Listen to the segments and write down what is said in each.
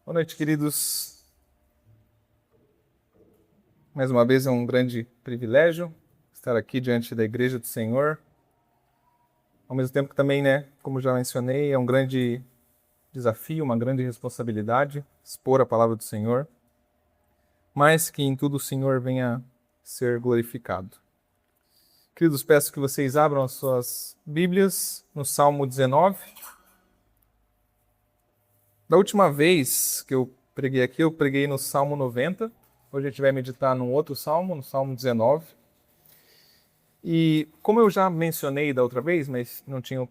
Boa noite, queridos. Mais uma vez é um grande privilégio estar aqui diante da Igreja do Senhor. Ao mesmo tempo que também, como já mencionei, é um grande desafio, uma grande responsabilidade expor a palavra do Senhor, mas que em tudo o Senhor venha ser glorificado. Queridos, peço que vocês abram as suas Bíblias no Salmo 19. Da última vez que eu preguei aqui, eu preguei no Salmo 90. Hoje a gente vai meditar num outro salmo, no Salmo 19. E como eu já mencionei da outra vez, mas não tinha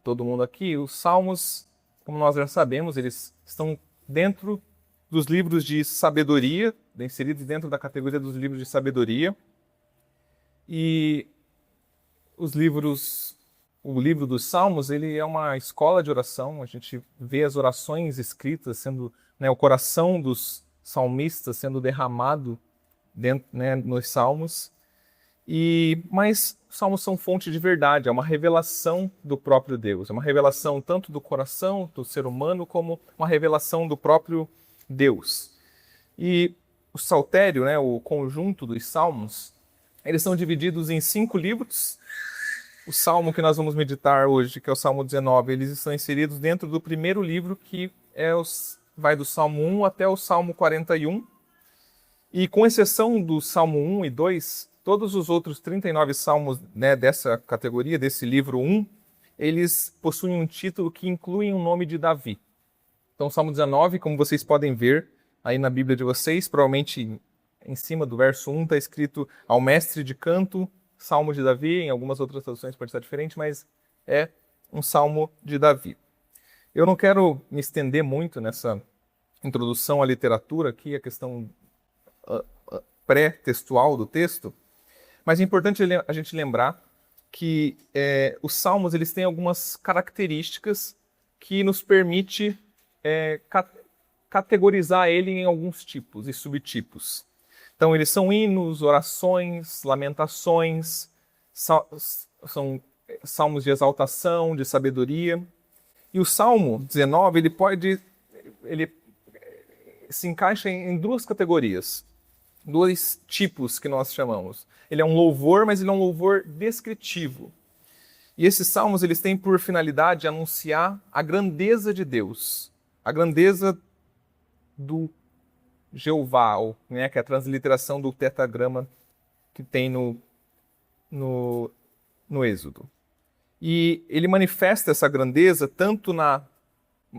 todo mundo aqui, os salmos, como nós já sabemos, eles estão dentro dos livros de sabedoria, inseridos dentro da categoria dos livros de sabedoria. E o livro dos Salmos, ele é uma escola de oração. A gente vê as orações escritas sendo, o coração dos salmistas sendo derramado dentro, nos Salmos. Mas os Salmos são fonte de verdade, é uma revelação do próprio Deus, é uma revelação tanto do coração do ser humano como uma revelação do próprio Deus. E o saltério, o conjunto dos Salmos, eles são divididos em 5 livros. O salmo que nós vamos meditar hoje, que é o Salmo 19, eles estão inseridos dentro do primeiro livro, que vai do Salmo 1 até o Salmo 41. E com exceção do Salmo 1 e 2, todos os outros 39 salmos dessa categoria, desse livro 1, eles possuem um título que inclui o nome de Davi. Então, o Salmo 19, como vocês podem ver aí na Bíblia de vocês, provavelmente em cima do verso 1 está escrito ao mestre de canto, Salmo de Davi. Em algumas outras traduções pode estar diferente, mas é um Salmo de Davi. Eu não quero me estender muito nessa introdução à literatura aqui, a questão pré-textual do texto, mas é importante a gente lembrar que os salmos eles têm algumas características que nos permite categorizar ele em alguns tipos e subtipos. Então, eles são hinos, orações, lamentações, são salmos de exaltação, de sabedoria. E o Salmo 19, ele se encaixa em 2 categorias. 2 tipos que nós chamamos. Ele é um louvor, mas ele é um louvor descritivo. E esses salmos eles têm por finalidade anunciar a grandeza de Deus, a grandeza do Jeová, que é a transliteração do tetragrama que tem no Êxodo. E ele manifesta essa grandeza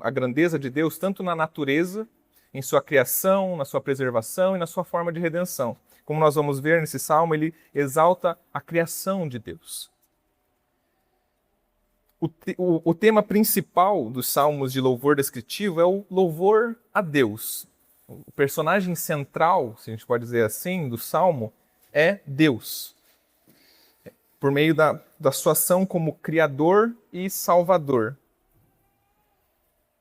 a grandeza de Deus tanto na natureza, em sua criação, na sua preservação e na sua forma de redenção. Como nós vamos ver nesse salmo, ele exalta a criação de Deus. O tema principal dos salmos de louvor descritivo é o louvor a Deus. O personagem central, se a gente pode dizer assim, do salmo é Deus, por meio da sua ação como Criador e Salvador.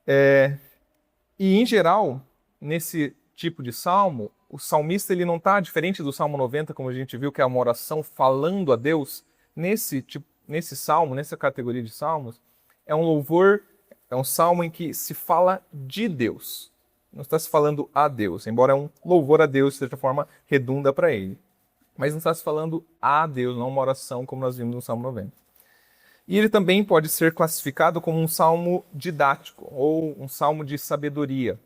E, em geral, nesse tipo de salmo, o salmista ele não está diferente do Salmo 90, como a gente viu, que é uma oração falando a Deus. Nesse salmo, nessa categoria de salmos, é um louvor, é um salmo em que se fala de Deus. Não está se falando a Deus, embora é um louvor a Deus, de certa forma, redunda para ele. Mas não está se falando a Deus, não uma oração como nós vimos no Salmo 90. E ele também pode ser classificado como um salmo didático, ou um salmo de sabedoria,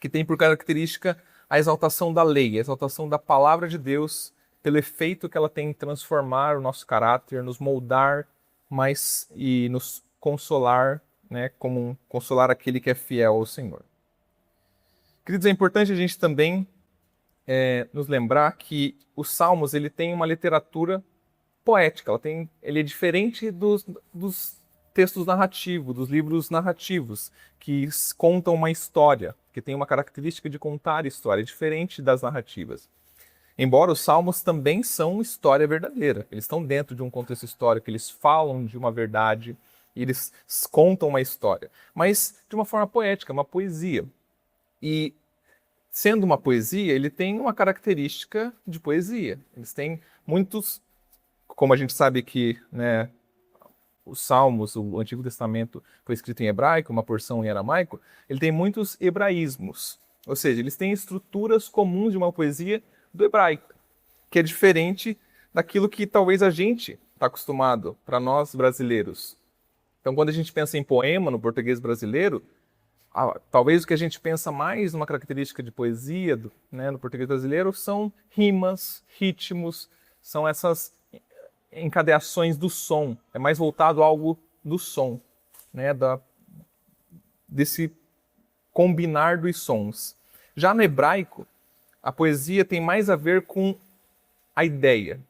que tem por característica a exaltação da lei, a exaltação da palavra de Deus, pelo efeito que ela tem em transformar o nosso caráter, nos moldar mais e nos consolar, como consolar aquele que é fiel ao Senhor. Queridos, é importante a gente também nos lembrar que os Salmos ele tem uma literatura poética, ele é diferente dos textos narrativos, dos livros narrativos, que contam uma história, que tem uma característica de contar história, diferente das narrativas. Embora os Salmos também são história verdadeira, eles estão dentro de um contexto histórico, eles falam de uma verdade, eles contam uma história, mas de uma forma poética, uma poesia. E sendo uma poesia, ele tem uma característica de poesia. Eles têm muitos, como a gente sabe que os Salmos, o Antigo Testamento foi escrito em hebraico, uma porção em aramaico, ele tem muitos hebraísmos. Ou seja, eles têm estruturas comuns de uma poesia do hebraico, que é diferente daquilo que talvez a gente está acostumado, para nós brasileiros. Então, quando a gente pensa em poema no português brasileiro, talvez o que a gente pensa mais numa característica de poesia no português brasileiro são rimas, ritmos, são essas encadeações do som. É mais voltado a algo do som, desse combinar dos sons. Já no hebraico, a poesia tem mais a ver com a ideia,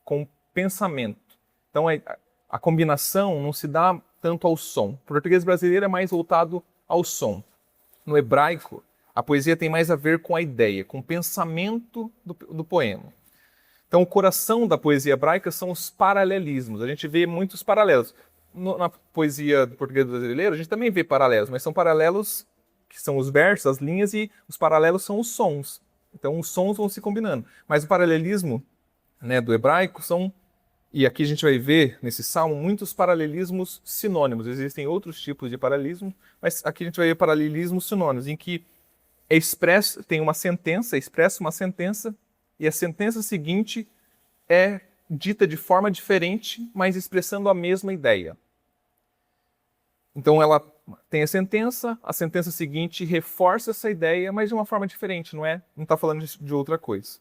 com o pensamento. Então, a combinação não se dá tanto ao som. O português brasileiro é mais voltado ao som. No hebraico, a poesia tem mais a ver com a ideia, com o pensamento do poema. Então, o coração da poesia hebraica são os paralelismos. A gente vê muitos paralelos. Na poesia do português brasileiro, a gente também vê paralelos, mas são paralelos que são os versos, as linhas, e os paralelos são os sons. Então, os sons vão se combinando. Mas o paralelismo do hebraico são, e aqui a gente vai ver nesse salmo, muitos paralelismos sinônimos. Existem outros tipos de paralelismo, mas aqui a gente vai ver paralelismos sinônimos, em que tem uma sentença, expressa uma sentença, e a sentença seguinte é dita de forma diferente, mas expressando a mesma ideia. Então ela tem a sentença seguinte reforça essa ideia, mas de uma forma diferente, não está falando de outra coisa.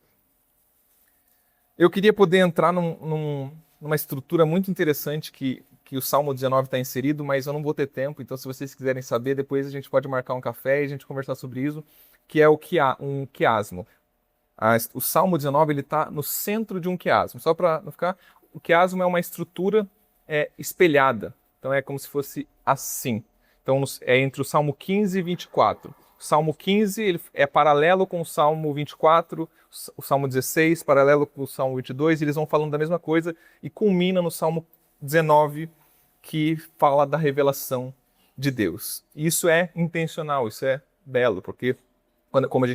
Eu queria poder entrar numa estrutura muito interessante que o Salmo 19 está inserido, mas eu não vou ter tempo, então se vocês quiserem saber, depois a gente pode marcar um café e a gente conversar sobre isso, que é um quiasmo. O Salmo 19 está no centro de um quiasmo. Só para não ficar, o quiasmo é uma estrutura espelhada, então é como se fosse assim. Então é entre o Salmo 15 e 24. O Salmo 15 ele é paralelo com o Salmo 24, o Salmo 16 paralelo com o Salmo 22, e eles vão falando da mesma coisa e culmina no Salmo 19, que fala da revelação de Deus. E isso é intencional, isso é belo, porque como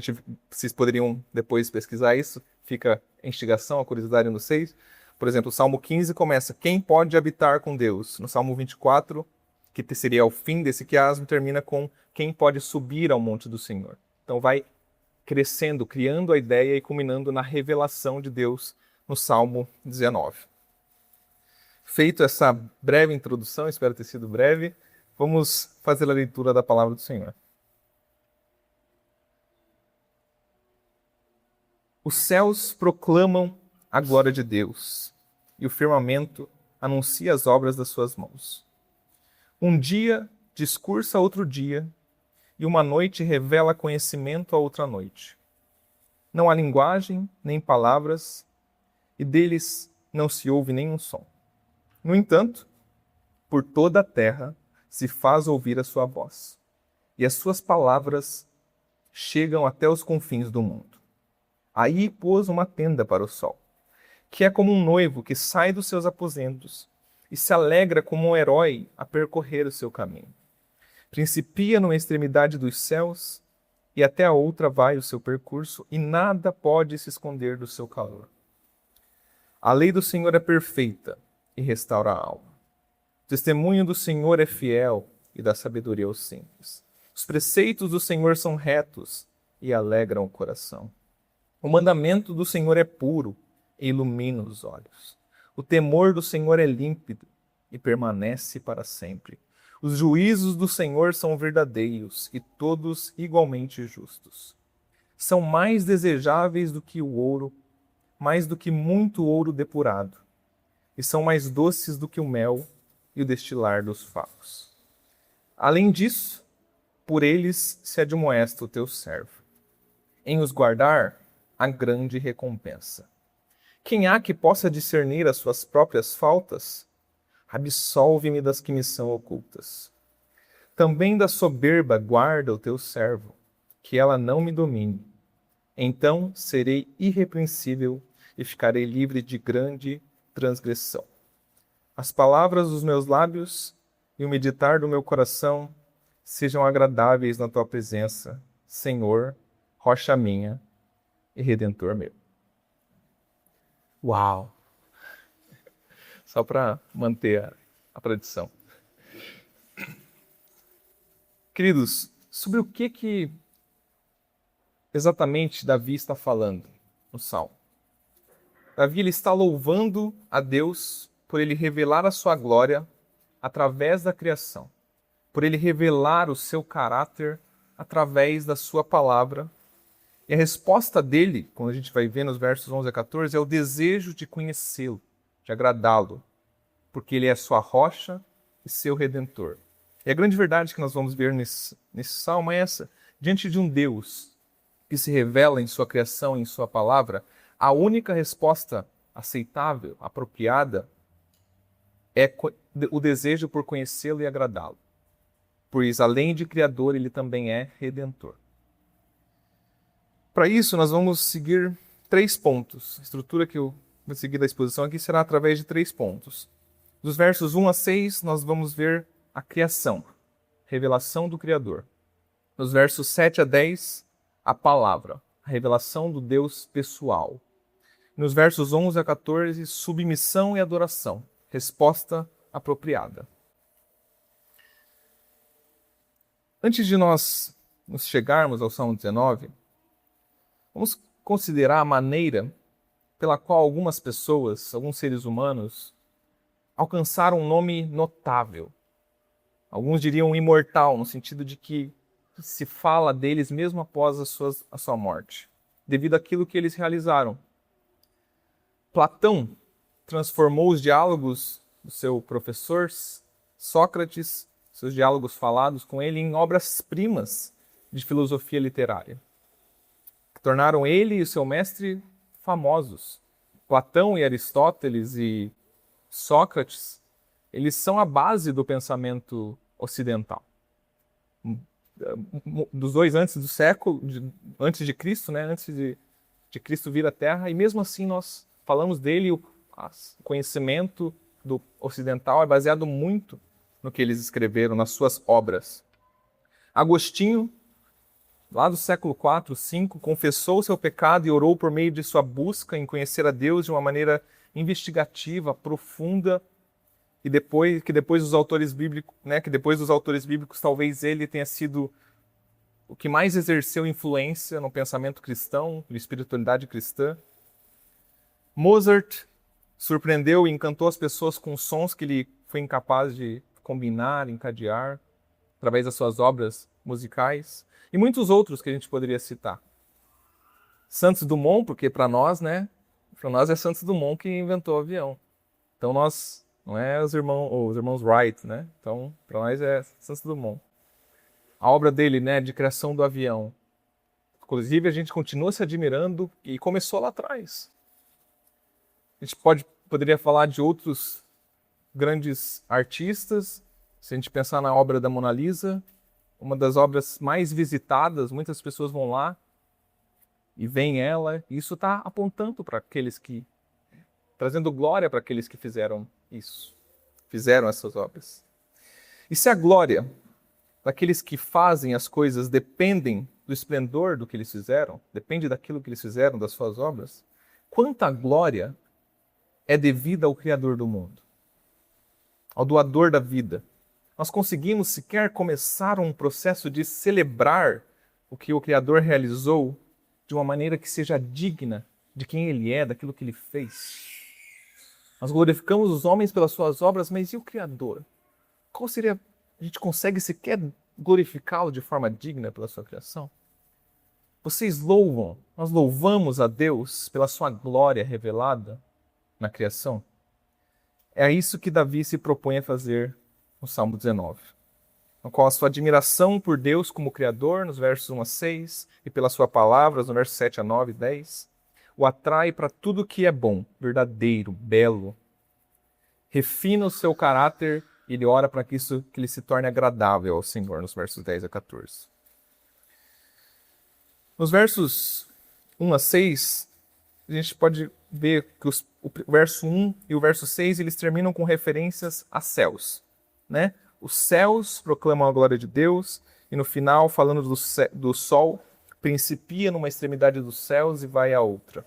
vocês poderiam depois pesquisar isso, fica a instigação, a curiosidade no 6. Por exemplo, o Salmo 15 começa: quem pode habitar com Deus? No Salmo 24, que seria o fim desse quiasmo, termina com: quem pode subir ao monte do Senhor? Então vai crescendo, criando a ideia e culminando na revelação de Deus no Salmo 19. Feito essa breve introdução, espero ter sido breve, vamos fazer a leitura da palavra do Senhor. Os céus proclamam a glória de Deus, e o firmamento anuncia as obras das suas mãos. Um dia discursa a outro dia, e uma noite revela conhecimento a outra noite. Não há linguagem, nem palavras, e deles não se ouve nenhum som. No entanto, por toda a terra se faz ouvir a sua voz, e as suas palavras chegam até os confins do mundo. Aí pôs uma tenda para o sol, que é como um noivo que sai dos seus aposentos e se alegra como um herói a percorrer o seu caminho. Principia numa extremidade dos céus e até a outra vai o seu percurso, e nada pode se esconder do seu calor. A lei do Senhor é perfeita e restaura a alma. O testemunho do Senhor é fiel e dá sabedoria aos simples. Os preceitos do Senhor são retos e alegram o coração. O mandamento do Senhor é puro e ilumina os olhos. O temor do Senhor é límpido e permanece para sempre. Os juízos do Senhor são verdadeiros e todos igualmente justos. São mais desejáveis do que o ouro, mais do que muito ouro depurado, e são mais doces do que o mel e o destilar dos favos. Além disso, por eles se admoesta o teu servo. Em os guardar, a grande recompensa. Quem há que possa discernir as suas próprias faltas? Absolve-me das que me são ocultas. Também da soberba guarda o teu servo, que ela não me domine. Então serei irrepreensível e ficarei livre de grande transgressão. As palavras dos meus lábios e o meditar do meu coração sejam agradáveis na tua presença, Senhor, rocha minha e Redentor meu. Uau! Só para manter a tradição. Queridos, sobre o que exatamente Davi está falando no Salmo? Davi ele está louvando a Deus por ele revelar a sua glória através da criação, por ele revelar o seu caráter através da sua palavra. E a resposta dele, quando a gente vai ver nos versos 11 a 14, é o desejo de conhecê-lo, de agradá-lo, porque ele é sua rocha e seu redentor. E a grande verdade que nós vamos ver nesse salmo é essa: diante de um Deus que se revela em sua criação, em sua palavra, a única resposta aceitável, apropriada, é o desejo por conhecê-lo e agradá-lo. Pois, além de Criador, ele também é Redentor. Para isso, nós vamos seguir 3 pontos. A estrutura que eu vou seguir da exposição aqui será através de 3 pontos. Dos versos 1 a 6, nós vamos ver a criação, revelação do Criador. Nos versos 7 a 10, a palavra, a revelação do Deus pessoal. Nos versos 11 a 14, submissão e adoração, resposta apropriada. Antes de nós nos chegarmos ao Salmo 19, vamos considerar a maneira pela qual algumas pessoas, alguns seres humanos, alcançaram um nome notável. Alguns diriam imortal, no sentido de que se fala deles mesmo após a sua morte, devido àquilo que eles realizaram. Platão transformou os diálogos do seu professor Sócrates, seus diálogos falados com ele, em obras-primas de filosofia literária. Tornaram ele e o seu mestre famosos. Platão e Aristóteles e Sócrates, eles são a base do pensamento ocidental. Dos dois antes do século, antes de Cristo, né? Antes de Cristo vir à Terra, e mesmo assim nós falamos dele, o conhecimento do ocidental é baseado muito no que eles escreveram, nas suas obras. Agostinho, lá do século IV, V, confessou seu pecado e orou por meio de sua busca em conhecer a Deus de uma maneira investigativa, profunda, e depois dos autores bíblicos, talvez ele tenha sido o que mais exerceu influência no pensamento cristão, na espiritualidade cristã. Mozart surpreendeu e encantou as pessoas com sons que ele foi incapaz de combinar, encadear, através das suas obras musicais. E muitos outros que a gente poderia citar. Santos Dumont, porque para nós é Santos Dumont que inventou o avião. Então não é os irmãos Wright, né? Então, para nós é Santos Dumont. A obra dele, né, de criação do avião. Inclusive, a gente continua se admirando e começou lá atrás. A gente poderia falar de outros grandes artistas. Se a gente pensar na obra da Mona Lisa, uma das obras mais visitadas, muitas pessoas vão lá e veem ela. E isso está apontando para aqueles que, trazendo glória para aqueles que fizeram isso, fizeram essas obras. E se a glória daqueles que fazem as coisas dependem do esplendor do que eles fizeram, depende daquilo que eles fizeram, das suas obras, quanta glória é devida ao Criador do mundo, ao doador da vida. Nós conseguimos sequer começar um processo de celebrar o que o Criador realizou de uma maneira que seja digna de quem Ele é, daquilo que Ele fez. Nós glorificamos os homens pelas suas obras, mas e o Criador? Qual seria... A gente consegue sequer glorificá-lo de forma digna pela sua criação? Vocês louvam, nós louvamos a Deus pela sua glória revelada na criação? É isso que Davi se propõe a fazer no Salmo 19, no qual a sua admiração por Deus como Criador, nos versos 1 a 6, e pela sua palavra, nos versos 7 a 9 e 10, o atrai para tudo que é bom, verdadeiro, belo. Refina o seu caráter e ele ora para que ele se torne agradável ao Senhor, nos versos 10 a 14. Nos versos 1 a 6, a gente pode ver que o verso 1 e o verso 6 eles terminam com referências a céus, né? Os céus proclamam a glória de Deus e no final, falando do sol, principia numa extremidade dos céus e vai à outra.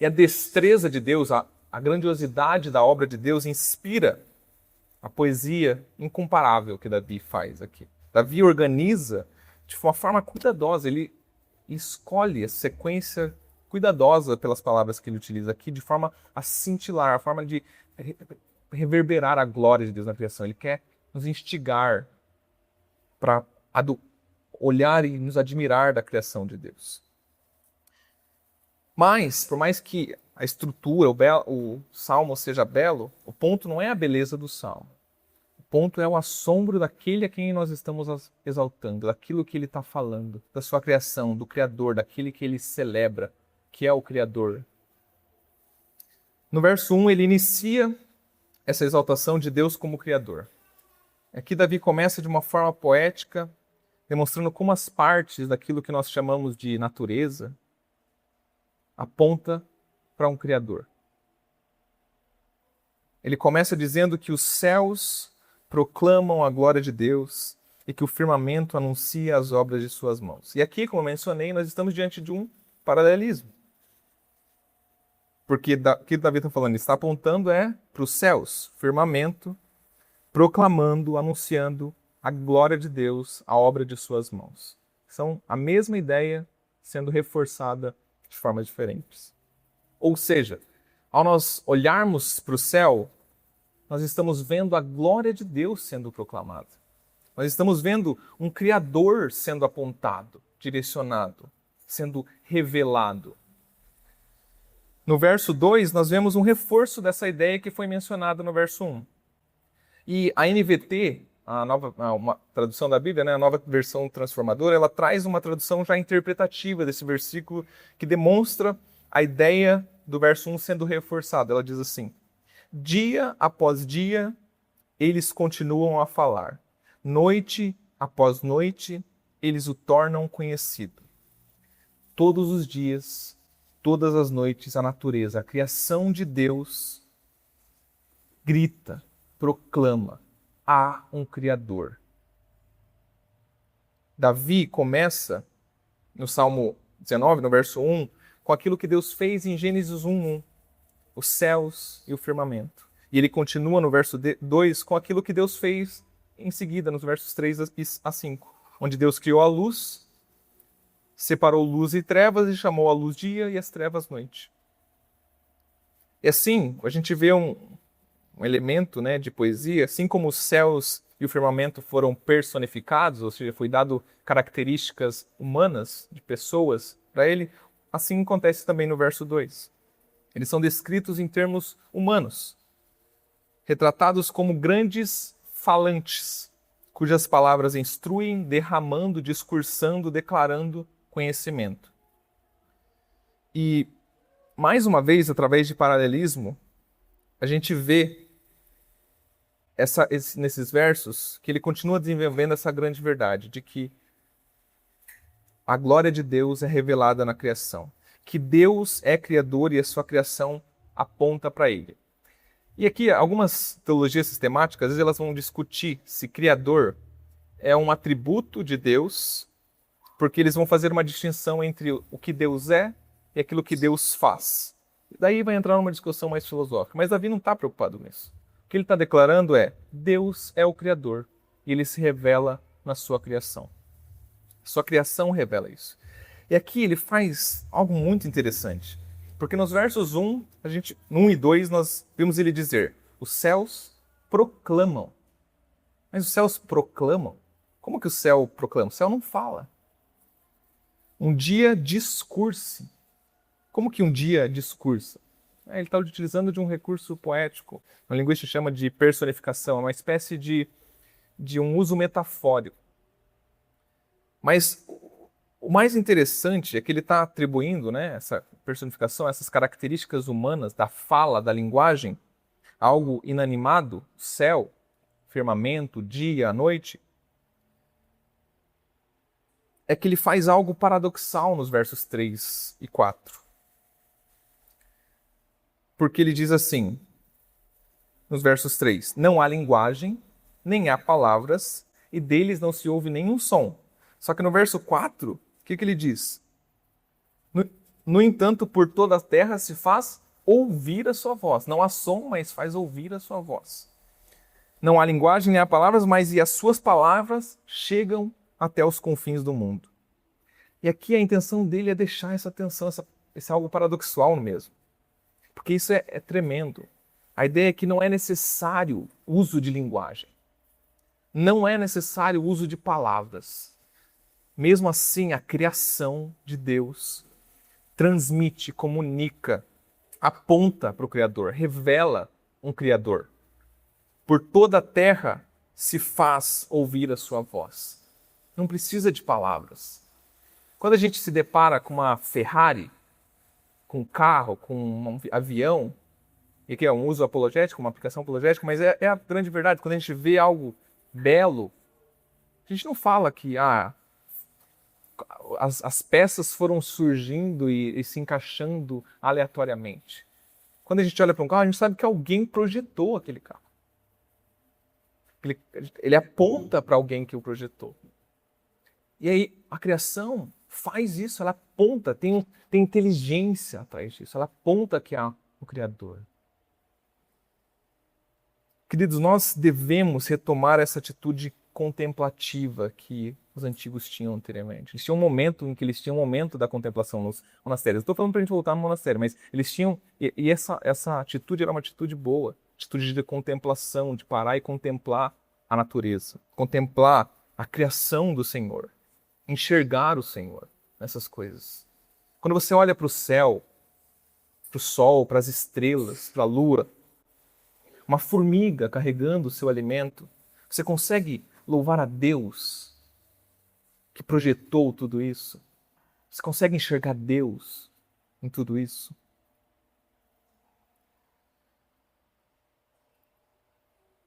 E a destreza de Deus, a grandiosidade da obra de Deus inspira a poesia incomparável que Davi faz aqui. Davi organiza de uma forma cuidadosa, ele escolhe a sequência cuidadosa pelas palavras que ele utiliza aqui, de forma a cintilar, a forma de reverberar a glória de Deus na criação. Ele quer nos instigar para olhar e nos admirar da criação de Deus. Mas, por mais que a estrutura, o salmo seja belo, o ponto não é a beleza do salmo. O ponto é o assombro daquele a quem nós estamos exaltando, daquilo que ele está falando, da sua criação, do Criador, daquele que ele celebra, que é o Criador. No verso 1, ele inicia essa exaltação de Deus como Criador. Aqui Davi começa de uma forma poética, demonstrando como as partes daquilo que nós chamamos de natureza aponta para um Criador. Ele começa dizendo que os céus proclamam a glória de Deus e que o firmamento anuncia as obras de suas mãos. E aqui, como mencionei, nós estamos diante de um paralelismo. Porque o que Davi está falando? Ele está apontando para os céus, firmamento, proclamando, anunciando a glória de Deus, a obra de suas mãos. São a mesma ideia sendo reforçada de formas diferentes. Ou seja, ao nós olharmos para o céu, nós estamos vendo a glória de Deus sendo proclamada. Nós estamos vendo um Criador sendo apontado, direcionado, sendo revelado. No verso 2, nós vemos um reforço dessa ideia que foi mencionada no verso 1. E a NVT, uma tradução da Bíblia, né, a nova versão transformadora, ela traz uma tradução já interpretativa desse versículo que demonstra a ideia do verso 1 sendo reforçada. Ela diz assim: dia após dia, eles continuam a falar. Noite após noite, eles o tornam conhecido. Todos os dias, todas as noites, a natureza, a criação de Deus, grita, proclama: há um Criador. Davi começa no Salmo 19, no verso 1, com aquilo que Deus fez em Gênesis 1:1, os céus e o firmamento. E ele continua no verso 2 com aquilo que Deus fez em seguida, nos versos 3 a 5, onde Deus criou a luz, separou luz e trevas e chamou a luz dia e as trevas noite. E assim, a gente vê um elemento, né, de poesia, assim como os céus e o firmamento foram personificados, ou seja, foi dado características humanas de pessoas para ele, assim acontece também no verso 2. Eles são descritos em termos humanos, retratados como grandes falantes, cujas palavras instruem, derramando, discursando, declarando conhecimento. E, mais uma vez, através de paralelismo, a gente vê nesses versos que ele continua desenvolvendo essa grande verdade de que a glória de Deus é revelada na criação, que Deus é criador e a sua criação aponta para ele. E aqui, algumas teologias sistemáticas, às vezes elas vão discutir se criador é um atributo de Deus, porque eles vão fazer uma distinção entre o que Deus é e aquilo que Deus faz. Daí vai entrar numa discussão mais filosófica. Mas Davi não está preocupado nisso. O que ele está declarando é: Deus é o Criador e ele se revela na sua criação. Sua criação revela isso. E aqui ele faz algo muito interessante. Porque nos versos 1 e 2, nós vimos ele dizer: os céus proclamam. Mas os céus proclamam? Como que o céu proclama? O céu não fala. Um dia discurse. Como que um dia discursa? Ele está utilizando de um recurso poético. A linguista chama de personificação, é uma espécie de um uso metafórico. Mas o mais interessante é que ele está atribuindo, né, essa personificação, essas características humanas da fala, da linguagem, algo inanimado, céu, firmamento, dia, noite, é que ele faz algo paradoxal nos versos 3 e 4. Porque ele diz assim, nos versos 3, não há linguagem, nem há palavras, e deles não se ouve nenhum som. Só que no verso 4, o que ele diz? No entanto, por toda a terra se faz ouvir a sua voz. Não há som, mas faz ouvir a sua voz. Não há linguagem nem há palavras, mas e as suas palavras chegam até os confins do mundo. E aqui a intenção dele é deixar essa tensão, esse algo paradoxal mesmo. Porque isso é tremendo. A ideia é que não é necessário uso de linguagem. Não é necessário uso de palavras. Mesmo assim, a criação de Deus transmite, comunica, aponta para o Criador, revela um Criador. Por toda a terra se faz ouvir a sua voz. Não precisa de palavras. Quando a gente se depara com uma Ferrari, com um carro, com um avião, e aqui é um uso apologético, uma aplicação apologética, mas é a grande verdade. Quando a gente vê algo belo, a gente não fala que as peças foram surgindo e se encaixando aleatoriamente. Quando a gente olha para um carro, a gente sabe que alguém projetou aquele carro. Ele aponta para alguém que o projetou. E aí a criação faz isso, ela aponta, tem inteligência atrás disso, ela aponta que há o Criador. Queridos, nós devemos retomar essa atitude contemplativa que os antigos tinham anteriormente. Eles tinham um momento em que eles tinham um momento da contemplação nos monastérios. Estou falando para a gente voltar no monastério, mas eles tinham, e essa atitude era uma atitude boa, atitude de contemplação, de parar e contemplar a natureza, contemplar a criação do Senhor, enxergar o Senhor nessas coisas. Quando você olha para o céu, para o sol, para as estrelas, para a lua, uma formiga carregando o seu alimento, você consegue louvar a Deus que projetou tudo isso? Você consegue enxergar Deus em tudo isso?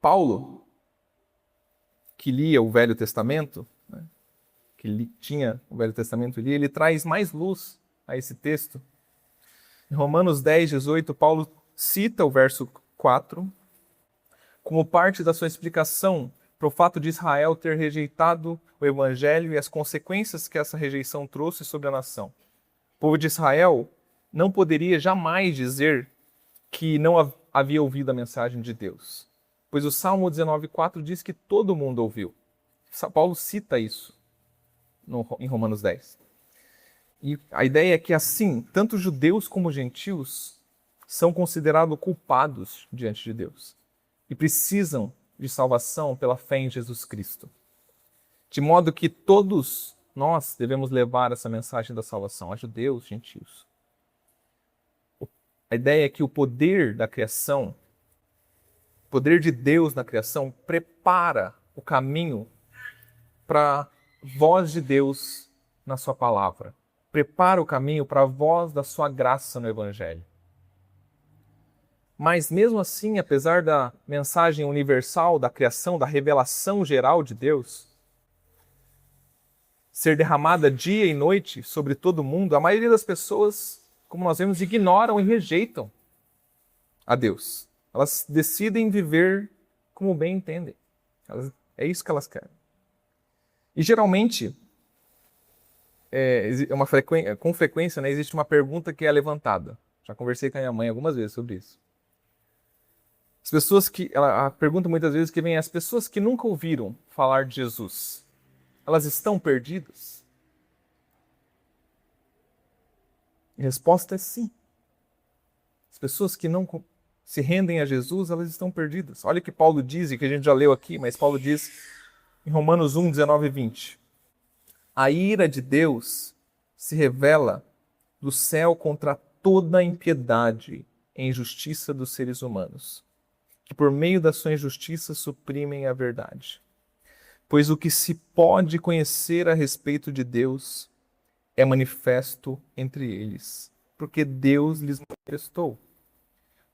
Paulo, que lia o Velho Testamento, né, que tinha o Velho Testamento ali, ele traz mais luz a esse texto. Em Romanos 10, 18, Paulo cita o verso 4 como parte da sua explicação para o fato de Israel ter rejeitado o Evangelho e as consequências que essa rejeição trouxe sobre a nação. O povo de Israel não poderia jamais dizer que não havia ouvido a mensagem de Deus, pois o Salmo 19,4 diz que todo mundo ouviu. Paulo cita isso em Romanos 10. E a ideia é que assim, tanto judeus como gentios são considerados culpados diante de Deus e precisam de salvação pela fé em Jesus Cristo. De modo que todos nós devemos levar essa mensagem da salvação a judeus, gentios. A ideia é que o poder da criação, o poder de Deus na criação, prepara o caminho para a voz de Deus na sua palavra. Prepara o caminho para a voz da sua graça no Evangelho. Mas mesmo assim, apesar da mensagem universal da criação, da revelação geral de Deus, ser derramada dia e noite sobre todo mundo, a maioria das pessoas, como nós vemos, ignoram e rejeitam a Deus. Elas decidem viver como bem entendem. É isso que elas querem. E geralmente, com frequência, né, existe uma pergunta que é levantada. Já conversei com a minha mãe algumas vezes sobre isso. As pessoas a pergunta muitas vezes que vem é: as pessoas que nunca ouviram falar de Jesus, elas estão perdidas? A resposta é sim. As pessoas que não se rendem a Jesus, elas estão perdidas. Olha o que Paulo diz, e que a gente já leu aqui, mas Paulo diz em Romanos 1, 19 e 20. A ira de Deus se revela do céu contra toda a impiedade e injustiça dos seres humanos, que por meio da sua injustiça suprimem a verdade. Pois o que se pode conhecer a respeito de Deus é manifesto entre eles, porque Deus lhes manifestou.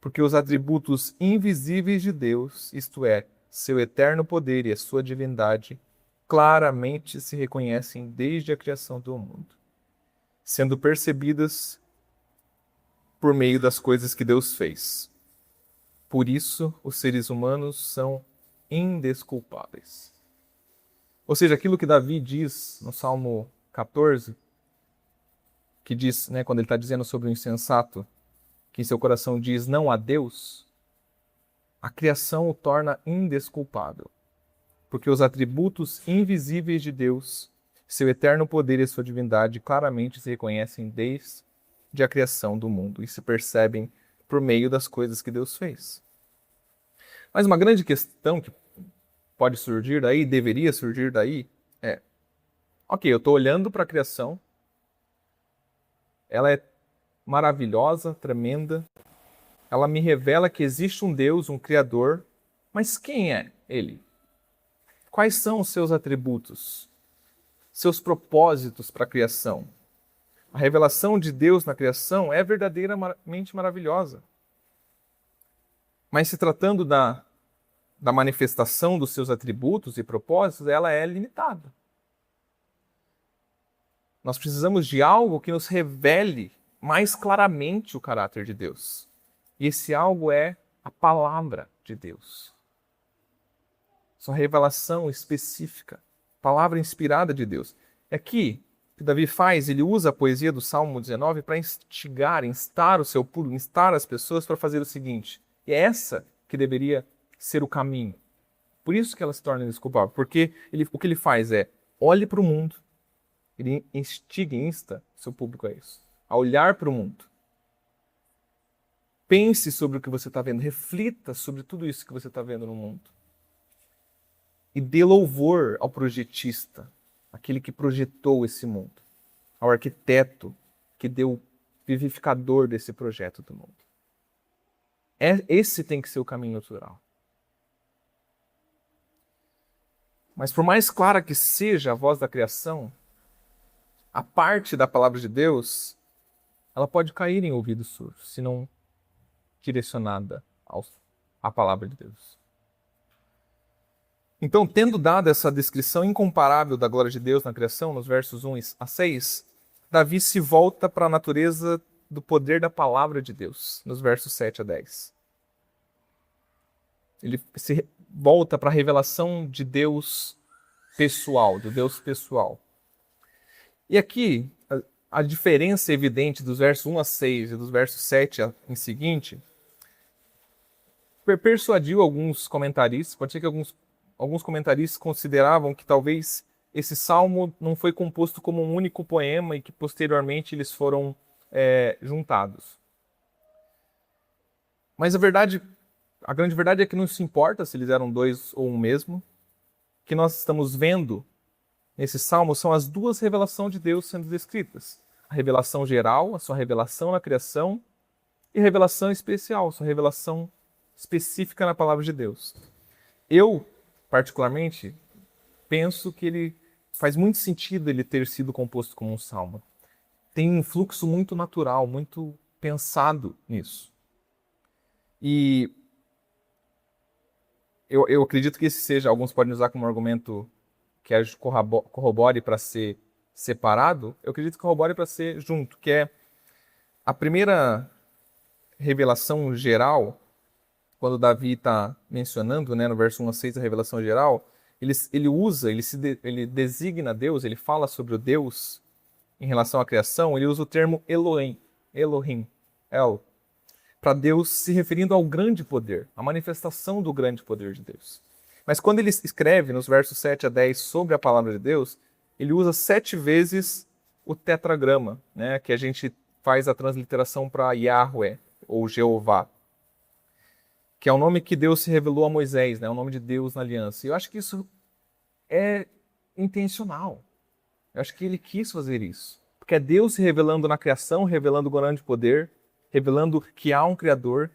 Porque os atributos invisíveis de Deus, isto é, seu eterno poder e a sua divindade, claramente se reconhecem desde a criação do mundo, sendo percebidas por meio das coisas que Deus fez. Por isso, os seres humanos são indesculpáveis. Ou seja, aquilo que Davi diz no Salmo 14, que diz, né, quando ele está dizendo sobre o insensato, que em seu coração diz não a Deus, a criação o torna indesculpável, porque os atributos invisíveis de Deus, seu eterno poder e sua divindade claramente se reconhecem desde a criação do mundo e se percebem por meio das coisas que Deus fez. Mas uma grande questão que pode surgir daí, deveria surgir daí, é: ok, eu estou olhando para a criação, ela é maravilhosa, tremenda, ela me revela que existe um Deus, um Criador, mas quem é Ele? Quais são os seus atributos, seus propósitos para a criação? A revelação de Deus na criação é verdadeiramente maravilhosa. Mas se tratando da manifestação dos seus atributos e propósitos, ela é limitada. Nós precisamos de algo que nos revele mais claramente o caráter de Deus. E esse algo é a palavra de Deus. Sua revelação específica, palavra inspirada de Deus. É aqui que Davi faz, ele usa a poesia do Salmo 19 para instigar, instar o seu povo, instar as pessoas para fazer o seguinte. E é essa que deveria ser o caminho. Por isso que ela se torna indesculpável. Porque o que ele faz é, olhe para o mundo. Ele instiga e insta seu público a isso. A olhar para o mundo. Pense sobre o que você está vendo. Reflita sobre tudo isso que você está vendo no mundo. E dê louvor ao projetista, aquele que projetou esse mundo, ao arquiteto que deu o vivificador desse projeto do mundo. Esse tem que ser o caminho natural. Mas por mais clara que seja a voz da criação, a parte da palavra de Deus, ela pode cair em ouvidos surdos, se não direcionada à palavra de Deus. Então, tendo dado essa descrição incomparável da glória de Deus na criação, nos versos 1 a 6, Davi se volta para a natureza do poder da palavra de Deus, nos versos 7 a 10. Ele se volta para a revelação de Deus pessoal, do Deus pessoal. E aqui, a diferença evidente dos versos 1 a 6 e dos versos 7 em seguinte, persuadiu alguns comentaristas, pode ser que alguns comentaristas consideravam que talvez esse salmo não foi composto como um único poema e que posteriormente eles foram juntados. Mas a grande verdade é que não se importa se eles eram dois ou um mesmo. O que nós estamos vendo nesse salmo são as duas revelações de Deus sendo descritas. A revelação geral, a sua revelação na criação, e a revelação especial, a sua revelação específica na palavra de Deus. Eu, particularmente, penso que ele faz muito sentido ele ter sido composto como um salmo. Tem um fluxo muito natural, muito pensado nisso. E eu acredito que esse seja, alguns podem usar como argumento que corrobore para ser separado, eu acredito que corrobore para ser junto, que é a primeira revelação geral, quando Davi está mencionando, no verso 1 a 6, a revelação geral, ele designa Deus, ele fala sobre o Deus em relação à criação, ele usa o termo Elohim, para Deus se referindo ao grande poder, à manifestação do grande poder de Deus. Mas quando ele escreve nos versos 7 a 10 sobre a palavra de Deus, ele usa 7 vezes o tetragrama, que a gente faz a transliteração para Yahweh, ou Jeová, que é o nome que Deus se revelou a Moisés, o nome de Deus na aliança. E eu acho que isso é intencional. Eu acho que ele quis fazer isso. Porque é Deus se revelando na criação, revelando o grande poder, revelando que há um Criador,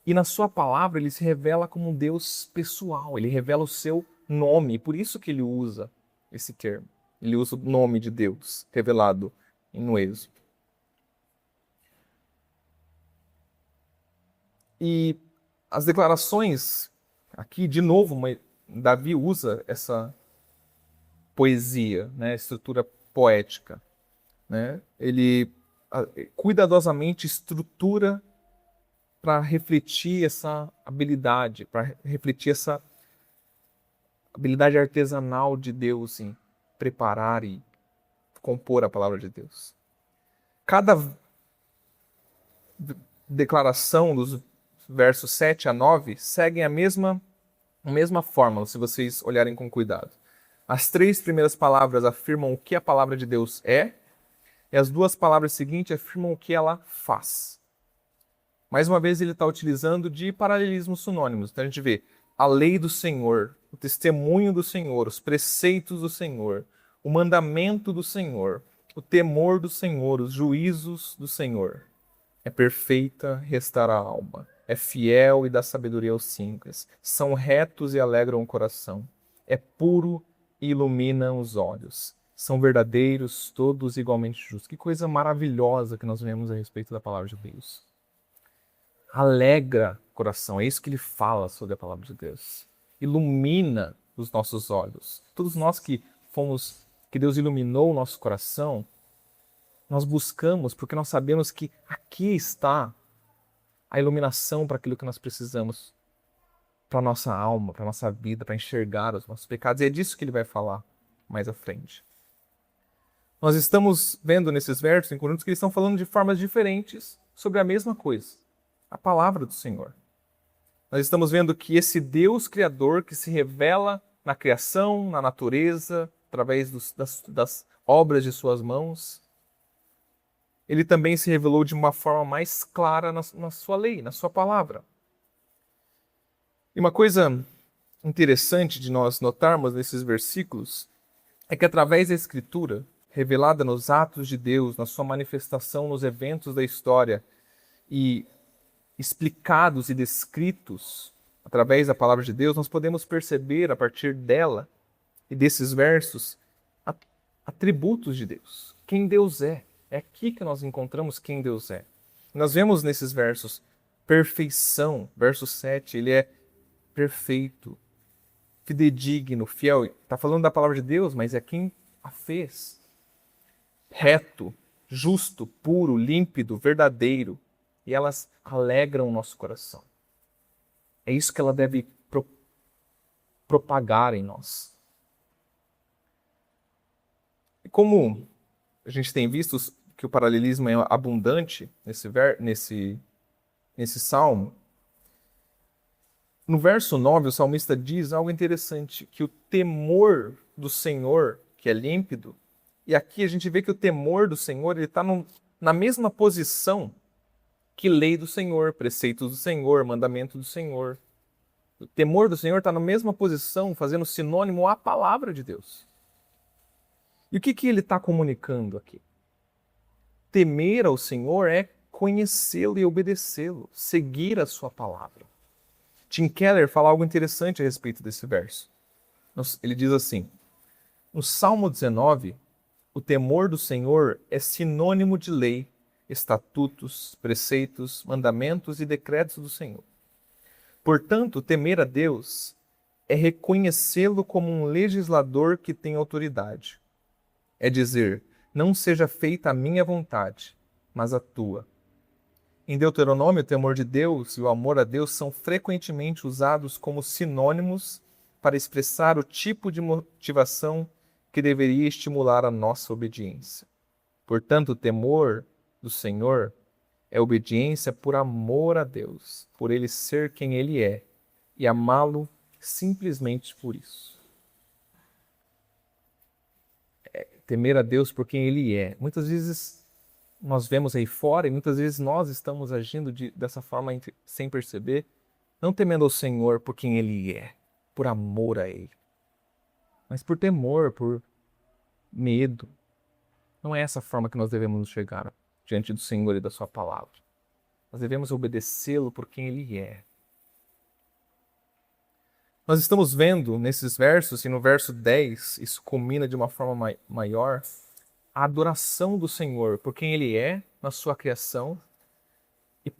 e na sua palavra ele se revela como um Deus pessoal, ele revela o seu nome, por isso que ele usa esse termo. Ele usa o nome de Deus revelado no Êxodo. E as declarações, aqui de novo, Davi usa essa poesia, estrutura poética. Ele cuidadosamente estrutura para refletir essa habilidade, para refletir essa habilidade artesanal de Deus em preparar e compor a palavra de Deus. Cada declaração dos versos 7 a 9, seguem a mesma fórmula, se vocês olharem com cuidado. As 3 primeiras palavras afirmam o que a palavra de Deus é, e as 2 palavras seguintes afirmam o que ela faz. Mais uma vez, ele está utilizando de paralelismos sinônimos. Então a gente vê a lei do Senhor, o testemunho do Senhor, os preceitos do Senhor, o mandamento do Senhor, o temor do Senhor, os juízos do Senhor. É perfeita, restaura a alma. É fiel e dá sabedoria aos simples. São retos e alegram o coração. É puro e ilumina os olhos. São verdadeiros, todos igualmente justos. Que coisa maravilhosa que nós vemos a respeito da palavra de Deus. Alegra o coração, é isso que ele fala sobre a palavra de Deus. Ilumina os nossos olhos. Todos nós que Deus iluminou o nosso coração, nós buscamos porque nós sabemos que aqui está a iluminação para aquilo que nós precisamos, para a nossa alma, para a nossa vida, para enxergar os nossos pecados. E é disso que ele vai falar mais à frente. Nós estamos vendo nesses versos em Coríntios que eles estão falando de formas diferentes sobre a mesma coisa, a palavra do Senhor. Nós estamos vendo que esse Deus Criador que se revela na criação, na natureza, através das obras de suas mãos, ele também se revelou de uma forma mais clara na sua lei, na sua palavra. E uma coisa interessante de nós notarmos nesses versículos é que através da Escritura, revelada nos atos de Deus, na sua manifestação nos eventos da história e explicados e descritos através da palavra de Deus, nós podemos perceber a partir dela e desses versos atributos de Deus, quem Deus é. É aqui que nós encontramos quem Deus é. Nós vemos nesses versos perfeição. Verso 7, ele é perfeito, fidedigno, fiel. Está falando da palavra de Deus, mas é quem a fez. Reto, justo, puro, límpido, verdadeiro. E elas alegram o nosso coração. É isso que ela deve propagar em nós. E como a gente tem visto que o paralelismo é abundante nesse salmo, no verso 9 o salmista diz algo interessante, que o temor do Senhor, que é límpido, e aqui a gente vê que o temor do Senhor está na mesma posição que lei do Senhor, preceitos do Senhor, mandamento do Senhor. O temor do Senhor está na mesma posição, fazendo sinônimo à palavra de Deus. E o que ele está comunicando aqui? Temer ao Senhor é conhecê-lo e obedecê-lo, seguir a sua palavra. Tim Keller fala algo interessante a respeito desse verso. Ele diz assim, no Salmo 19, o temor do Senhor é sinônimo de lei, estatutos, preceitos, mandamentos e decretos do Senhor. Portanto, temer a Deus é reconhecê-lo como um legislador que tem autoridade. É dizer, não seja feita a minha vontade, mas a tua. Em Deuteronômio, o temor de Deus e o amor a Deus são frequentemente usados como sinônimos para expressar o tipo de motivação que deveria estimular a nossa obediência. Portanto, o temor do Senhor é obediência por amor a Deus, por Ele ser quem Ele é, e amá-lo simplesmente por isso. Temer a Deus por quem Ele é. Muitas vezes nós vemos aí fora e muitas vezes nós estamos agindo dessa forma sem perceber, não temendo ao Senhor por quem Ele é, por amor a Ele, mas por temor, por medo. Não é essa forma que nós devemos chegar diante do Senhor e da sua palavra. Nós devemos obedecê-lo por quem Ele é. Nós estamos vendo nesses versos, e no verso 10, isso culmina de uma forma maior, a adoração do Senhor por quem Ele é na sua criação e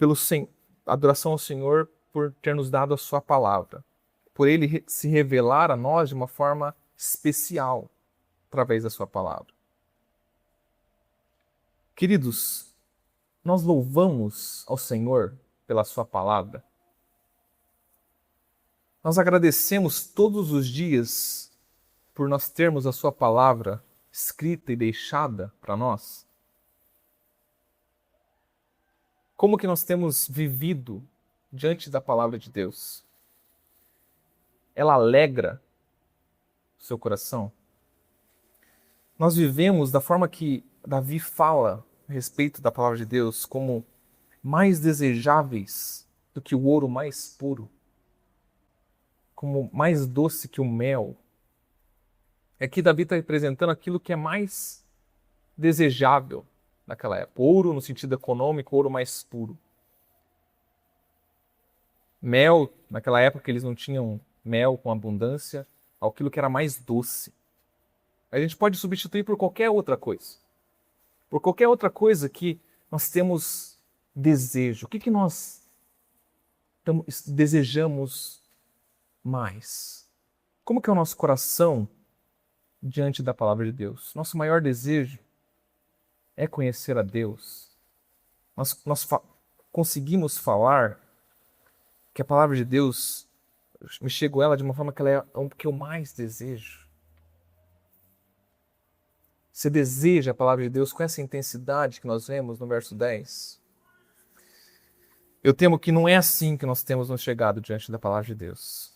a adoração ao Senhor por ter nos dado a sua palavra, por Ele se revelar a nós de uma forma especial através da sua palavra. Queridos, nós louvamos ao Senhor pela sua palavra. Nós agradecemos todos os dias por nós termos a sua palavra escrita e deixada para nós. Como que nós temos vivido diante da palavra de Deus, ela alegra o seu coração? Nós vivemos da forma que Davi fala a respeito da palavra de Deus como mais desejáveis do que o ouro mais puro, como mais doce que o mel. Aqui Davi está representando aquilo que é mais desejável naquela época. Ouro no sentido econômico, ouro mais puro. Mel, naquela época eles não tinham mel com abundância, aquilo que era mais doce. A gente pode substituir por qualquer outra coisa. Por qualquer outra coisa que nós temos desejo. O que nós desejamos mais? Como que é o nosso coração diante da palavra de Deus? Nosso maior desejo é conhecer a Deus. Nós conseguimos falar que a palavra de Deus, me chego ela de uma forma que ela é o que eu mais desejo. Você deseja a palavra de Deus com essa intensidade que nós vemos no verso 10? Eu temo que não é assim que nós temos nos chegado diante da palavra de Deus.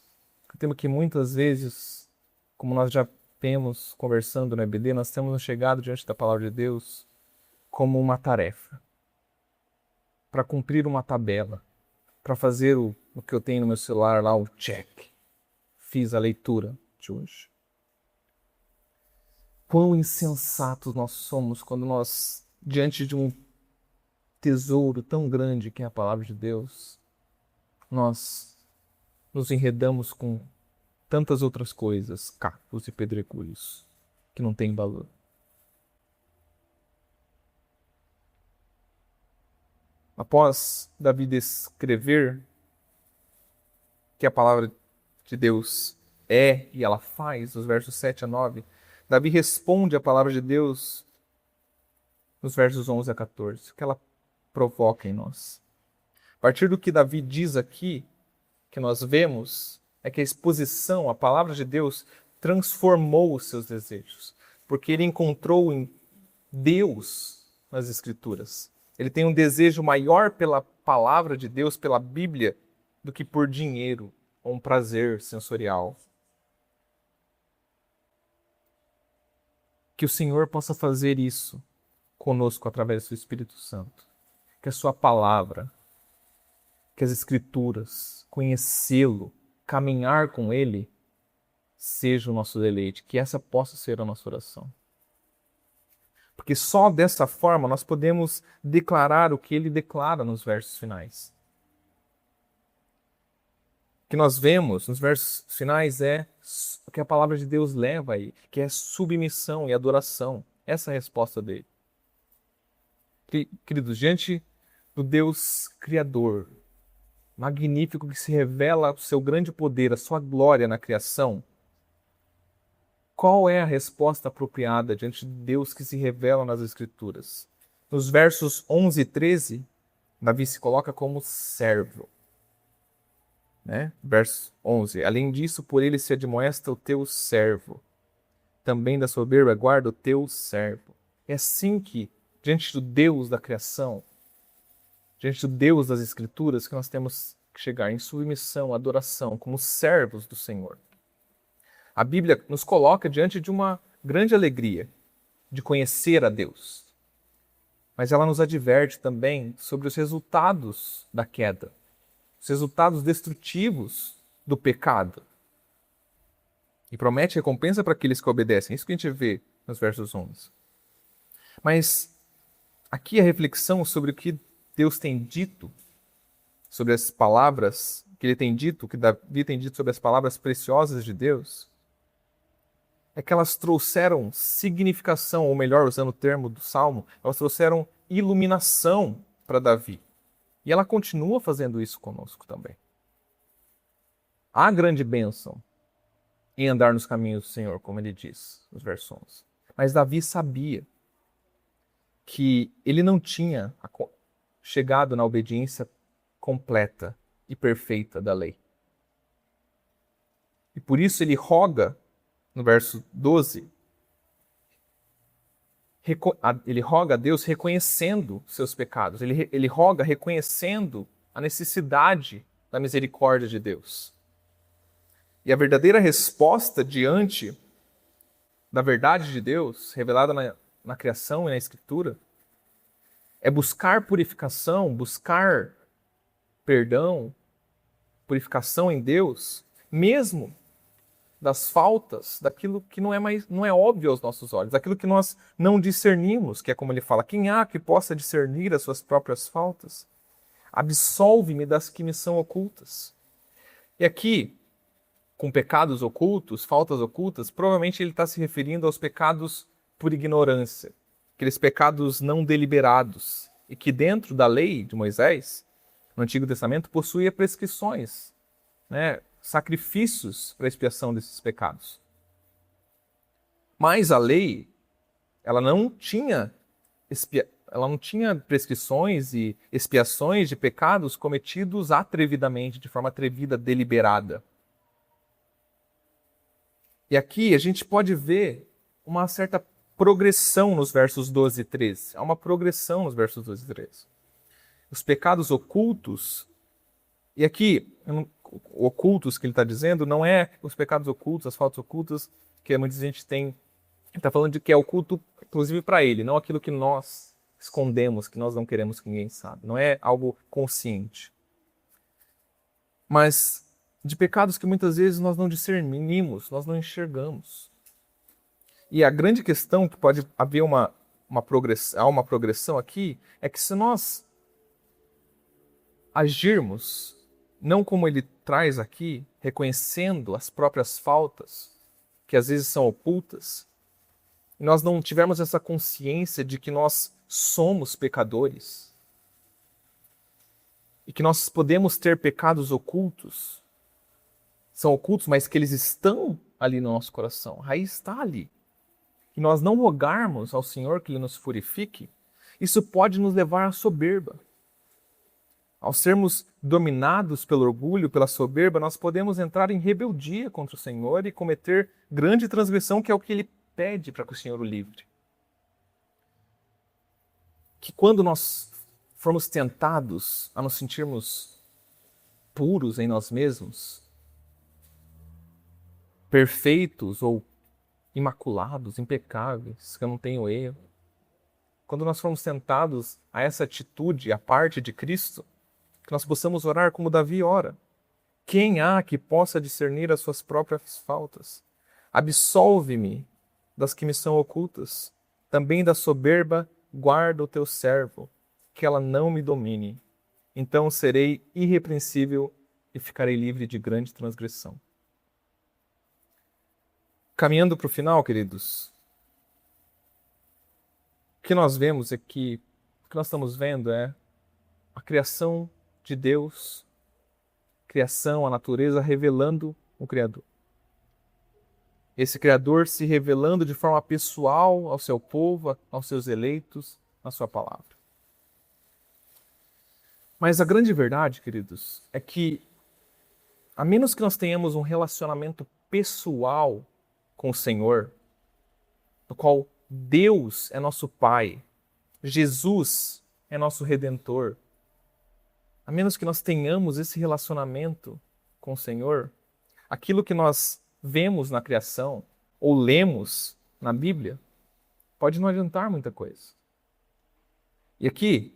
Eu temo que muitas vezes, como nós já temos conversando no EBD, nós temos nos chegado diante da palavra de Deus como uma tarefa, para cumprir uma tabela, para fazer o que eu tenho no meu celular lá, o check. Fiz a leitura de hoje. Quão insensatos nós somos quando nós, diante de um tesouro tão grande que é a palavra de Deus, nós nos enredamos com tantas outras coisas, cacos e pedregulhos, que não têm valor. Após Davi descrever que a palavra de Deus é e ela faz, nos versos 7 a 9, Davi responde à palavra de Deus nos versos 11 a 14, o que ela provoca em nós. A partir do que Davi diz aqui, que nós vemos, é que a exposição, a palavra de Deus, transformou os seus desejos, porque ele encontrou em Deus nas Escrituras. Ele tem um desejo maior pela palavra de Deus, pela Bíblia, do que por dinheiro ou um prazer sensorial. Que o Senhor possa fazer isso conosco através do seu Espírito Santo. Que a sua palavra, que as Escrituras, conhecê-lo, caminhar com ele, seja o nosso deleite. Que essa possa ser a nossa oração. Porque só dessa forma nós podemos declarar o que ele declara nos versos finais. O que nós vemos nos versos finais é o que a palavra de Deus leva aí, que é submissão e adoração. Essa é a resposta dele. Queridos, diante do Deus Criador, magnífico, que se revela o seu grande poder, a sua glória na criação, qual é a resposta apropriada diante de Deus que se revela nas Escrituras? Nos versos 11 e 13, Davi se coloca como servo. Verso 11. Além disso, por ele se admoesta o teu servo. Também da soberba guarda o teu servo. É assim que, diante do Deus da criação, diante do Deus das Escrituras, que nós temos que chegar em submissão, adoração, como servos do Senhor. A Bíblia nos coloca diante de uma grande alegria de conhecer a Deus. Mas ela nos adverte também sobre os resultados da queda, os resultados destrutivos do pecado. E promete recompensa para aqueles que obedecem. Isso que a gente vê nos versos 11. Mas aqui a reflexão sobre o que Deus tem dito, sobre as palavras que ele tem dito, que Davi tem dito sobre as palavras preciosas de Deus, é que elas trouxeram significação, ou melhor, usando o termo do Salmo, elas trouxeram iluminação para Davi. E ela continua fazendo isso conosco também. Há grande bênção em andar nos caminhos do Senhor, como ele diz nos versos 11. Mas Davi sabia que ele não tinha chegado na obediência completa e perfeita da lei. E por isso ele roga, no verso 12, ele roga a Deus reconhecendo seus pecados. Ele roga reconhecendo a necessidade da misericórdia de Deus. E a verdadeira resposta diante da verdade de Deus, revelada na criação e na Escritura, é buscar purificação, buscar perdão, purificação em Deus, mesmo das faltas, daquilo que não é óbvio aos nossos olhos, daquilo que nós não discernimos, que é como ele fala, quem há que possa discernir as suas próprias faltas? Absolve-me das que me são ocultas. E aqui, com pecados ocultos, faltas ocultas, provavelmente ele está se referindo aos pecados por ignorância, aqueles pecados não deliberados, e que dentro da lei de Moisés, no Antigo Testamento, possuía prescrições, né? Sacrifícios para a expiação desses pecados. Mas a lei, ela não tinha prescrições e expiações de pecados cometidos atrevidamente, de forma atrevida, deliberada. E aqui a gente pode ver uma certa progressão nos versos 12 e 13. Há uma progressão nos versos 12 e 13. Os pecados ocultos, e aqui, ocultos que ele está dizendo, não é os pecados ocultos, as faltas ocultas, que muita gente tem. Ele está falando de que é oculto, inclusive para ele, não aquilo que nós escondemos, que nós não queremos que ninguém saiba. Não é algo consciente. Mas de pecados que muitas vezes nós não discernimos, nós não enxergamos. E a grande questão que pode haver uma progressão aqui é que se nós agirmos não como ele traz aqui, reconhecendo as próprias faltas, que às vezes são ocultas, e nós não tivermos essa consciência de que nós somos pecadores, e que nós podemos ter pecados ocultos, são ocultos, mas que eles estão ali no nosso coração, a raiz está ali, e nós não rogarmos ao Senhor que Ele nos purifique, isso pode nos levar à soberba. Ao sermos dominados pelo orgulho, pela soberba, nós podemos entrar em rebeldia contra o Senhor e cometer grande transgressão, que é o que Ele pede para que o Senhor o livre. Que quando nós formos tentados a nos sentirmos puros em nós mesmos, perfeitos ou imaculados, impecáveis, que eu não tenho erro, quando nós formos tentados a essa atitude, a parte de Cristo, que nós possamos orar como Davi ora. Quem há que possa discernir as suas próprias faltas? Absolve-me das que me são ocultas. Também da soberba guarda o teu servo, que ela não me domine. Então serei irrepreensível e ficarei livre de grande transgressão. Caminhando para o final, queridos, o que nós vemos é que, o que nós estamos vendo é a criação de Deus, criação, a natureza revelando o Criador. Esse Criador se revelando de forma pessoal ao seu povo, aos seus eleitos, na sua palavra. Mas a grande verdade, queridos, é que, a menos que nós tenhamos um relacionamento pessoal com o Senhor, no qual Deus é nosso Pai, Jesus é nosso Redentor, a menos que nós tenhamos esse relacionamento com o Senhor, aquilo que nós vemos na criação ou lemos na Bíblia pode não adiantar muita coisa. E aqui,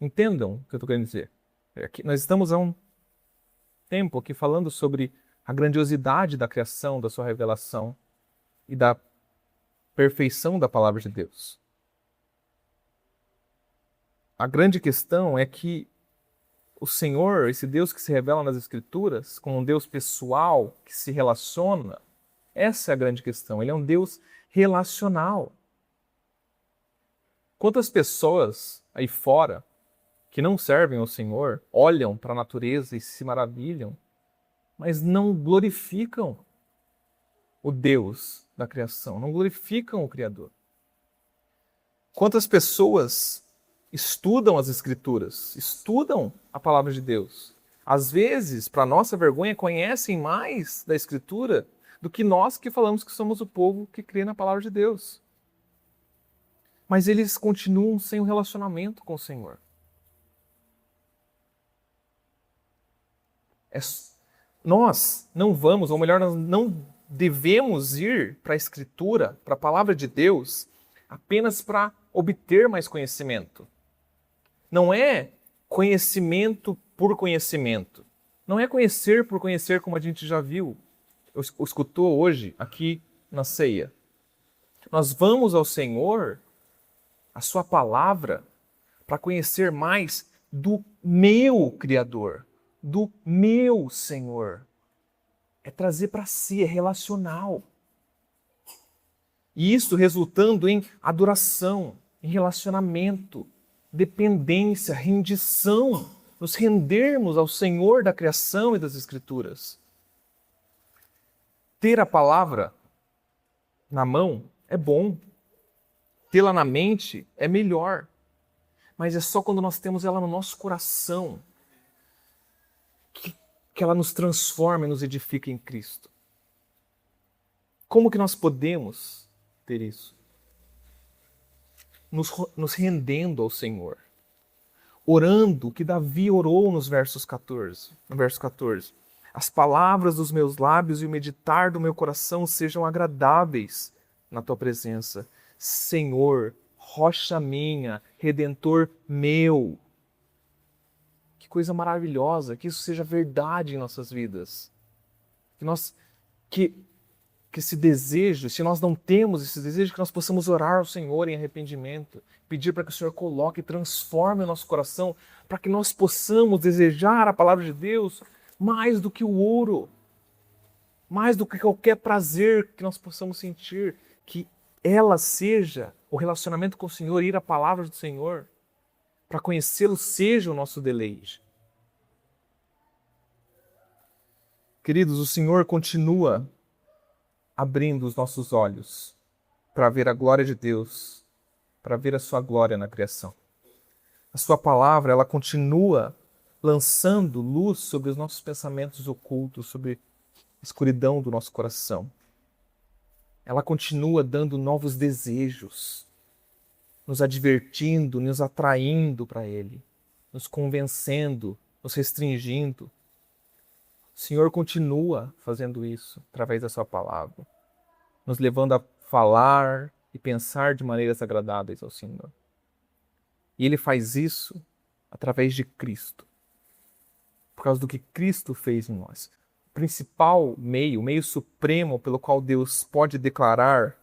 entendam o que eu estou querendo dizer. Aqui, nós estamos há um tempo aqui falando sobre a grandiosidade da criação, da sua revelação e da perfeição da palavra de Deus. A grande questão é que o Senhor, esse Deus que se revela nas Escrituras, como um Deus pessoal, que se relaciona, essa é a grande questão. Ele é um Deus relacional. Quantas pessoas aí fora, que não servem ao Senhor, olham para a natureza e se maravilham, mas não glorificam o Deus da criação, não glorificam o Criador. Quantas pessoas estudam as Escrituras, estudam a palavra de Deus. Às vezes, para nossa vergonha, conhecem mais da Escritura do que nós que falamos que somos o povo que crê na palavra de Deus. Mas eles continuam sem um relacionamento com o Senhor. Nós não vamos, ou melhor, nós não devemos ir para a Escritura, para a Palavra de Deus, apenas para obter mais conhecimento. Não é conhecimento por conhecimento. Não é conhecer por conhecer, como a gente já viu, escutou hoje aqui na ceia. Nós vamos ao Senhor, a sua palavra, para conhecer mais do meu Criador, do meu Senhor. É trazer para si, é relacional. E isso resultando em adoração, em relacionamento, dependência, rendição, nos rendermos ao Senhor da criação e das Escrituras. Ter a palavra na mão é bom. Tê-la na mente é melhor. Mas é só quando nós temos ela no nosso coração que ela nos transforma e nos edifica em Cristo. Como que nós podemos ter isso? Nos rendendo ao Senhor. Orando o que Davi orou no verso 14. As palavras dos meus lábios e o meditar do meu coração sejam agradáveis na tua presença. Senhor, rocha minha, redentor meu. Que coisa maravilhosa, que isso seja verdade em nossas vidas. Que esse desejo, se nós não temos esse desejo, que nós possamos orar ao Senhor em arrependimento, pedir para que o Senhor coloque e transforme o nosso coração, para que nós possamos desejar a palavra de Deus mais do que o ouro, mais do que qualquer prazer que nós possamos sentir, que ela seja o relacionamento com o Senhor, ir à palavra do Senhor, para conhecê-lo seja o nosso deleite. Queridos, o Senhor continua abrindo os nossos olhos para ver a glória de Deus, para ver a sua glória na criação. A sua palavra, ela continua lançando luz sobre os nossos pensamentos ocultos, sobre a escuridão do nosso coração. Ela continua dando novos desejos, nos advertindo, nos atraindo para Ele, nos convencendo, nos restringindo. O Senhor continua fazendo isso através da sua palavra, nos levando a falar e pensar de maneiras agradáveis ao Senhor. E Ele faz isso através de Cristo, por causa do que Cristo fez em nós. O principal meio, o meio supremo pelo qual Deus pode declarar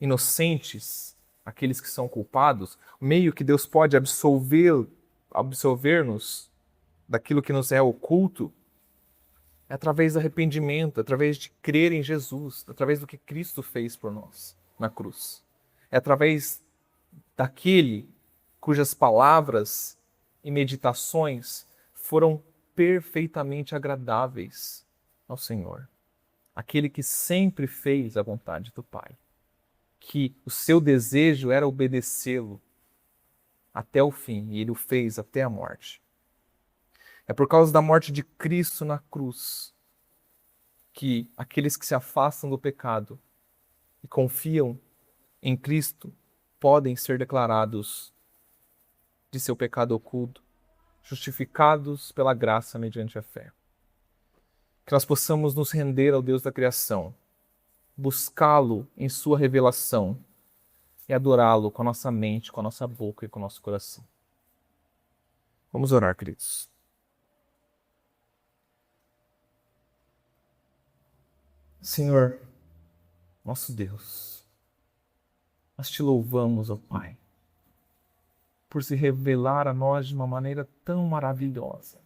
inocentes aqueles que são culpados, o meio que Deus pode absolver-nos daquilo que nos é oculto, é através do arrependimento, através de crer em Jesus, através do que Cristo fez por nós na cruz. É através daquele cujas palavras e meditações foram perfeitamente agradáveis ao Senhor. Aquele que sempre fez a vontade do Pai. Que o seu desejo era obedecê-lo até o fim, e ele o fez até a morte. É por causa da morte de Cristo na cruz que aqueles que se afastam do pecado e confiam em Cristo podem ser declarados de seu pecado oculto, justificados pela graça mediante a fé. Que nós possamos nos render ao Deus da criação, buscá-lo em sua revelação e adorá-lo com a nossa mente, com a nossa boca e com o nosso coração. Vamos orar, queridos. Senhor, nosso Deus, nós te louvamos, ó Pai, por se revelar a nós de uma maneira tão maravilhosa,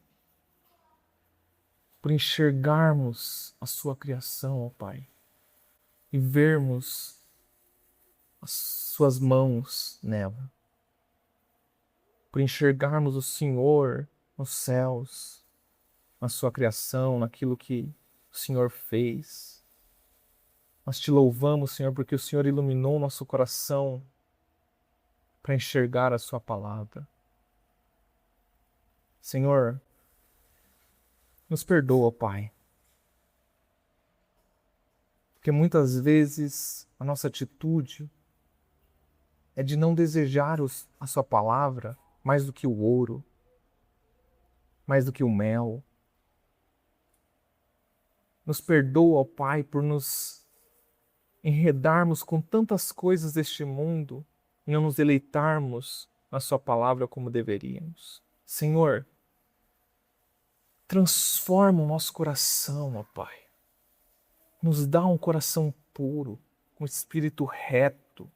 por enxergarmos a sua criação, ó Pai, e vermos as suas mãos nela, por enxergarmos o Senhor nos céus, na sua criação, naquilo que o Senhor fez. Nós te louvamos, Senhor, porque o Senhor iluminou nosso coração para enxergar a sua palavra. Senhor, nos perdoa, Pai, porque muitas vezes a nossa atitude é de não desejar a sua palavra mais do que o ouro, mais do que o mel, Nos perdoa, ó Pai, por nos enredarmos com tantas coisas deste mundo e não nos deleitarmos na Sua palavra como deveríamos. Senhor, transforma o nosso coração, ó Pai. Nos dá um coração puro, um espírito reto.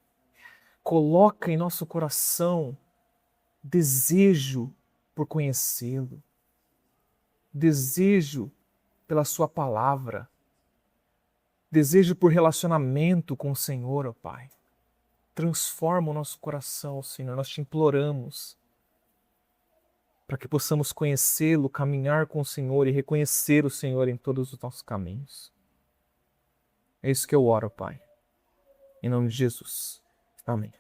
Coloca em nosso coração desejo por conhecê-lo, desejo pela Sua palavra, desejo por relacionamento com o Senhor, ó Pai. Transforma o nosso coração, Senhor, nós te imploramos, para que possamos conhecê-lo, caminhar com o Senhor e reconhecer o Senhor em todos os nossos caminhos. É isso que eu oro, Pai. Em nome de Jesus. Amém.